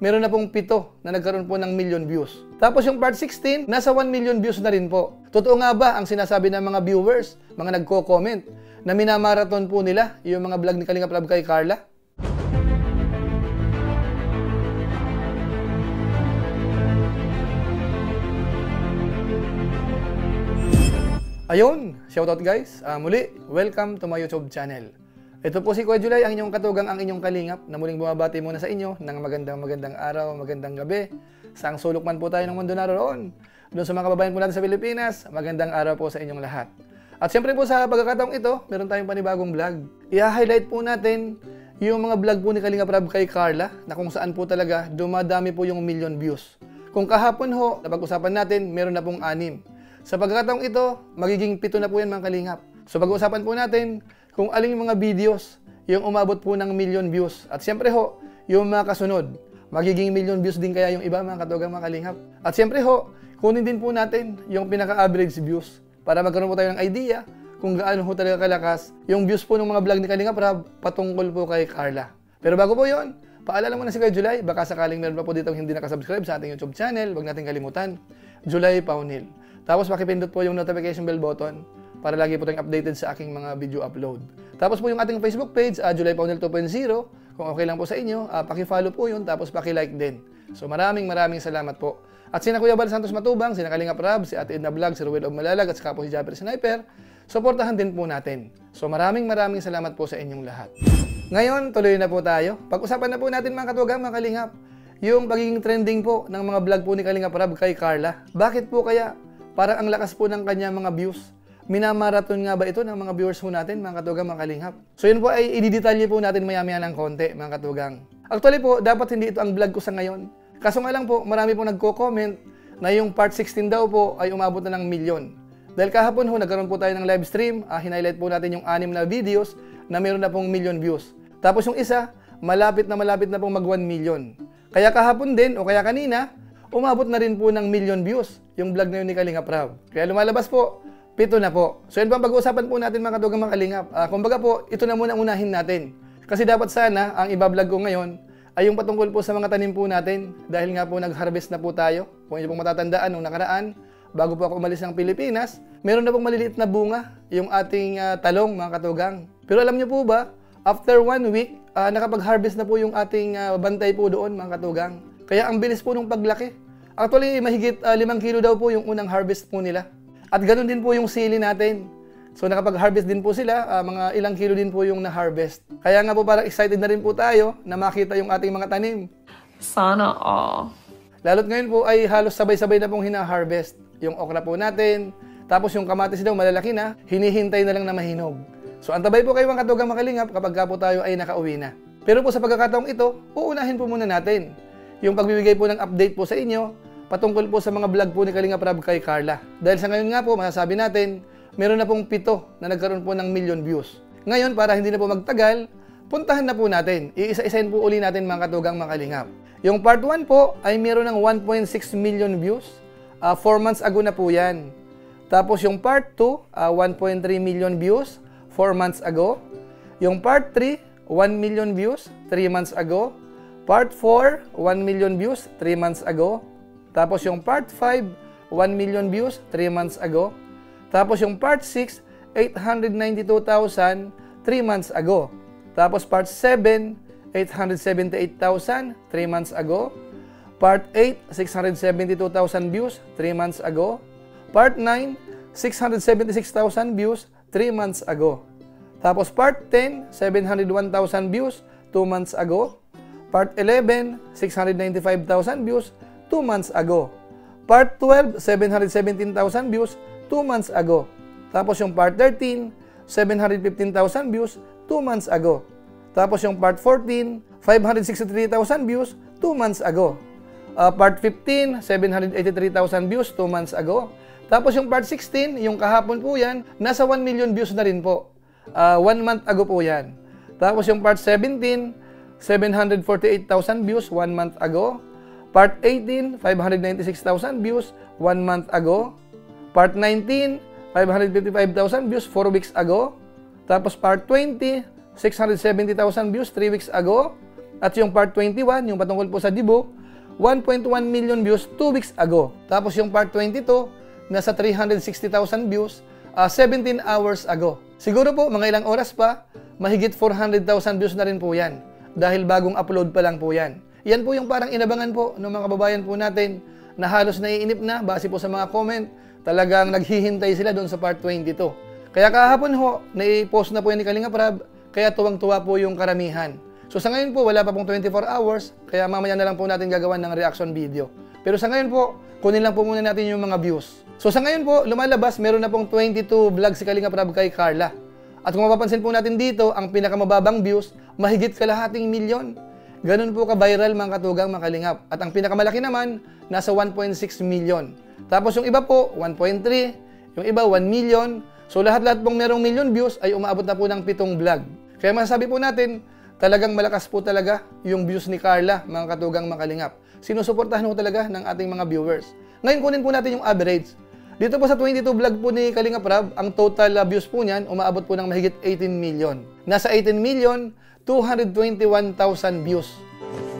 meron na pong 7 na nagkaroon po ng million views. Tapos yung part 16, nasa 1 million views na rin po. Totoo nga ba ang sinasabi ng mga viewers, mga nagko-comment, na minamarathon po nila yung mga vlog ni Kalinga Prab kay Carla? Ayun, shoutout guys. Muli, welcome to my YouTube channel. Ito po si Kuya Julay, ang inyong katugang, ang inyong kalingap, na muling bumabati muna sa inyo ng magandang araw, magandang gabi. Saang sulok man po tayo ng mundo naroon. Doon sa mga kababayan po natin sa Pilipinas, magandang araw po sa inyong lahat. At siyempre po sa pagkakataong ito, meron tayong panibagong vlog. I-highlight po natin yung mga vlog po ni Kalinga Prab kay Carla, na kung saan po talaga dumadami po yung million views. Kung kahapon ho, napag-usapan natin, meron na pong 6. Sa pagkakataong ito, magiging 7 na po yan mga kalingap. So pag-uusapan po natin kung alin yung mga videos yung umabot po ng million views. At siyempre ho, yung mga kasunod, magiging million views din kaya yung iba mga katugang mga kalingap. At siyempre ho, kunin din po natin yung pinaka-average views para magkaroon po tayo ng idea kung gaano ho talaga kalakas yung views po ng mga vlog ni Kalinga Prab patungkol po kay Carla. Pero bago po yon, paalala muna si Kuya Julay, baka sakaling meron pa po dito hindi nakasubscribe sa ating YouTube channel, huwag natin kalimutan, Julay Paunil. Tapos pakipindot po yung notification bell button para lagi po tayong updated sa aking mga video upload. Tapos po yung ating Facebook page, Julay Paunil 2.0, kung okay lang po sa inyo, paki-follow po yun, tapos paki-like din. So maraming salamat po. At sina Kuya Bal Santos Matubang, sina Kalinga Prab, si Ate Edna Vlog, si Ruel of Malalag, at saka po si Japper Sniper, suportahan din po natin. So maraming salamat po sa inyong lahat. Ngayon, tuloy na po tayo. Pag-usapan na po natin mga katugang, mga kalingap, yung pagiging trending po ng mga vlog po ni Kalinga Prab kay Carla. Bakit po kaya parang ang lakas po ng kanya mga views? Minamarathon nga ba ito ng mga viewers po natin, mga katugang, mga kalingap? So yun po ay i-detalye po natin maya-maya ng konti, mga katugang. Actually po, dapat hindi ito ang vlog ko sa ngayon. Kaso nga lang po, marami po nagko-comment na yung part 16 daw po ay umabot na ng milyon. Dahil kahapon ho, nagkaroon po tayo ng live stream, hinighlight po natin yung 6 na videos na meron na pong million views. Tapos yung isa, malapit na pong mag 1 million. Kaya kahapon din, o kaya kanina, umabot na rin po ng million views yung vlog na yun ni Kalinga Prab. Kaya lumalabas po, 7 na po. So yun po ang pag-uusapan po natin mga katugang, mga kalingap. Kumbaga po, ito na muna unahin natin. Kasi dapat sana, ang iba-vlog ko ngayon, ay yung patungkol po sa mga tanim po natin. Dahil nga po nag-harvest na po tayo. Kung inyo pong matatandaan nung nakaraan, bago po ako umalis ng Pilipinas, meron na pong maliliit na bunga yung ating talong, mga katugang. Pero alam nyo po ba, after 1 week, nakapag-harvest na po yung ating bantay po doon, mga katugang. Kaya ang bilis po nung paglaki. Actually, mahigit 5 kilo daw po yung unang harvest po nila. At ganoon din po yung sili natin. So nakapag-harvest din po sila, mga ilang kilo din po yung na-harvest. Kaya nga po parang excited na rin po tayo na makita yung ating mga tanim. Sana all. Lalo't ngayon po ay halos sabay-sabay na pong hina-harvest. Yung okra po natin, tapos yung kamatis daw malalaki na, hinihintay na lang na mahinog. So antabay po kayo mga katugang, mga kalingap kapag ka po tayo ay nakauwi na. Pero po sa pagkakataong ito, uunahin po muna natin yung pagbibigay po ng update po sa inyo patungkol po sa mga vlog po ni Kalinga Prab kay Carla. Dahil sa ngayon nga po, masasabi natin, meron na pong 7 na nagkaroon po ng million views. Ngayon, para hindi na po magtagal, puntahan na po natin. Iisa-isahin po uli natin mga katugang, mga kalingap. Yung part 1 po ay meron ng 1.6 million views. 4 months ago na po yan. Tapos yung part 2, 1.3 million views, 4 months ago. Yung part 3, 1 million views, 3 months ago. Part 4, 1 million views, 3 months ago. Tapos yung part 5, 1 million views, 3 months ago. Tapos yung part 6, 892,000, 3 months ago. Tapos part 7, 878,000, 3 months ago. Part 8, 672,000 views, 3 months ago. Part 9, 676,000 views, 3 months ago. Tapos part 10, 701,000 views, 2 months ago. Part 11, 695,000 views, 2 months ago. Part 12, 717,000 views, 2 months ago. Tapos yung part 13, 715,000 views, 2 months ago. Tapos yung part 14, 563,000 views, 2 months ago. Part 15, 783,000 views, 2 months ago. Tapos yung part 16, yung kahapon po yan, nasa 1 million views na rin po. 1 month ago po yan. Tapos yung part 17, 748,000 views 1 month ago. Part 18, 596,000 views 1 month ago. Part 19, 555,000 views 4 weeks ago. Tapos part 20, 670,000 views 3 weeks ago. At yung part 21, yung patungkol po sa Dibo, 1.1 million views 2 weeks ago. Tapos yung part 22, nasa 360,000 views 17 hours ago. Siguro po, mga ilang oras pa, mahigit 400,000 views na rin po yan. Dahil bagong upload pa lang po yan. Yan po yung parang inabangan po ng mga kababayan po natin na halos naiinip na base po sa mga comment. Talagang naghihintay sila doon sa part 22. Kaya kahapon ho, nai-post na po yan ni Kalinga Prab, kaya tuwang-tuwa po yung karamihan. So sa ngayon po, wala pa pong 24 hours, kaya mamaya na lang po natin gagawan ng reaction video. Pero sa ngayon po, kunin lang po muna natin yung mga views. So sa ngayon po, lumalabas, meron na pong 22 vlog si Kalinga Prab kay Carla. At kung mapapansin po natin dito, ang pinakamababang views, mahigit kalahating milyon. Ganun po ka-viral mga katugang mga kalingap. At ang pinakamalaki naman, nasa 1.6 million. Tapos yung iba po, 1.3, yung iba 1 million. So lahat-lahat pong merong million views ay umaabot na po ng 7 vlog. Kaya masasabi po natin, talagang malakas po talaga yung views ni Carla, mga katugang mga kalingap. Sinusuportahan po talaga ng ating mga viewers. Ngayon kunin po natin yung average. Dito po sa 22 vlog po ni Kalinga Prab, ang total views po niyan, umaabot po ng mahigit 18 million. Nasa 18 million, 221,000 views.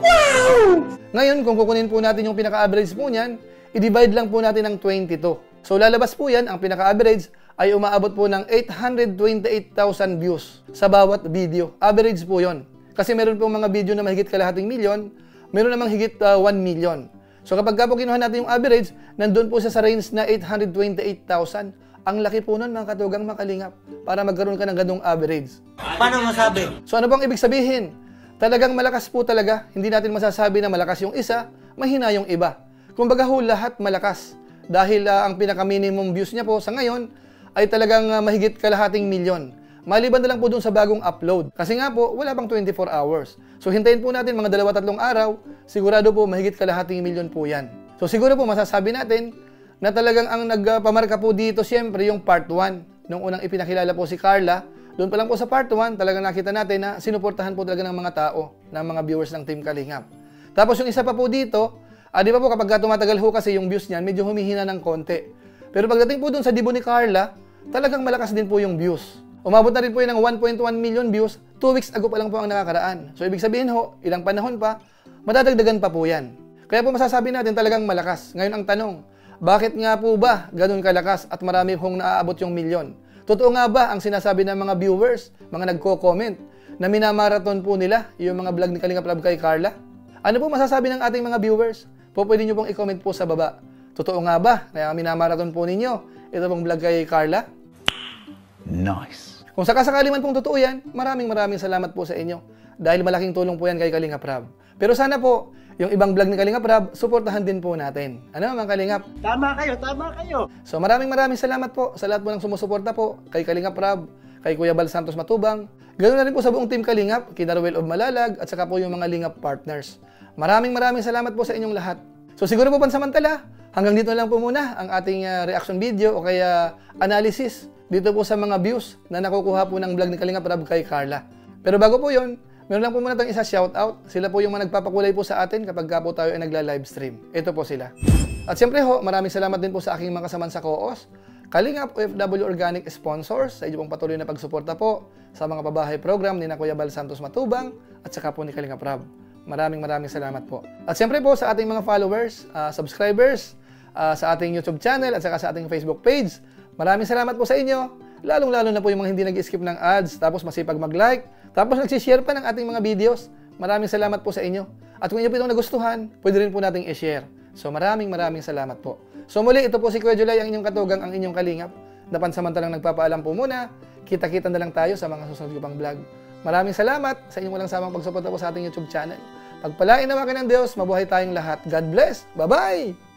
Wow! Ngayon, kung kukunin po natin yung pinaka-average po niyan, i-divide lang po natin ng 22. So lalabas po yan, ang pinaka-average ay umaabot po ng 828,000 views sa bawat video. Average po yon. Kasi meron po mga video na mahigit kalahating milyon, meron namang higit 1 million. So kapag po kinuha natin yung average, nandun po siya sa range na 828,000. Ang laki po nun mga katugang makalingap para magkaroon ka ng ganung average. Paano masabi? So ano bang ibig sabihin? Talagang malakas po talaga. Hindi natin masasabi na malakas yung isa, mahina yung iba. Kumbaga ho, lahat malakas. Dahil ang pinaka-minimum views niya po sa ngayon ay talagang mahigit kalahating milyon. Maliban na lang po dun sa bagong upload. Kasi nga po, wala pang 24 hours. So hintayin po natin mga 2-3 araw, sigurado po mahigit kalahating milyon po yan. So siguro po masasabi natin na talagang ang nagpamarka po dito siyempre yung part 1. Nung unang ipinakilala po si Carla, doon pa lang po sa part 1, talagang nakita natin na sinuportahan po talaga ng mga tao, ng mga viewers ng Team Kalingap. Tapos yung isa pa po dito, di ba po kapag tumatagal ho kasi yung views niyan, medyo humihina ng konti. Pero pagdating po doon sa Dibo ni Carla, talagang malakas din po yung views. Umabot na rin po yun ng 1.1 million views, 2 weeks ago pa lang po ang nakakaraan. So ibig sabihin ho, ilang panahon pa, madadagdagan pa po yan. Kaya po masasabi natin talagang malakas. Ngayon ang tanong, bakit nga po ba ganun kalakas at marami hong naaabot yung milyon? Totoo nga ba ang sinasabi ng mga viewers, mga nagko-comment, na minamarathon po nila yung mga vlog ni Kalinga Prab kay Carla? Ano po masasabi ng ating mga viewers? Pwede nyo pong i-comment po sa baba. Totoo nga ba na minamarathon po ninyo ito pong vlog kay Carla? Nice. Kung sakasakali man pong totoo yan, maraming salamat po sa inyo. Dahil malaking tulong po yan kay Kalinga Prab. Pero sana po, yung ibang vlog ni Kalinga Prab, suportahan din po natin. Ano mga Kalingap? Tama kayo, tama kayo. So maraming salamat po sa lahat po ng sumusuporta po kay Kalinga Prab, kay Kuya Bal Santos Matubang. Ganoon na rin po sa buong Team Kalingap, kina Ruel of Malalag, at saka po yung mga Lingap partners. Maraming salamat po sa inyong lahat. So siguro po pansamantala, hanggang dito lang po muna ang ating reaction video o kaya analysis dito po sa mga views na nakukuha po ng vlog ni Kalinga Prab kay Carla. Pero bago po yon, meron lang po muna tayong isa shoutout. Sila po yung mga nagpapakulay po sa atin kapag po tayo ay nagla-livestream. Ito po sila. At siyempre ho, maraming salamat din po sa aking mga kasaman sa Koos, Kalingap OFW Organic Sponsors, sa inyo pong patuloy na pagsuporta po sa mga pabahay program ni Kuya Bal Santos Matubang at saka po ni Kalinga Prab. Maraming salamat po. At siyempre po sa ating mga followers, subscribers, sa ating YouTube channel at saka sa ating Facebook page. Maraming salamat po sa inyo. Lalong-lalo na po yung mga hindi nag-skip ng ads, tapos masipag mag-like, tapos nagsishare pa ng ating mga videos. Maraming salamat po sa inyo. At kung inyo po itong nagustuhan, pwede rin po nating i-share. So maraming salamat po. So muli, ito po si Kuya Julay, ang inyong katugang, ang inyong kalingap. Napansamantalang nagpapaalam po muna. Kita-kita na lang tayo sa mga susunod ko pang vlog. Maraming salamat sa inyong walang samang pagsuporta po sa ating YouTube channel. Pagpalain naman kayo ng Diyos, mabuhay tayong lahat. God bless. Bye-bye!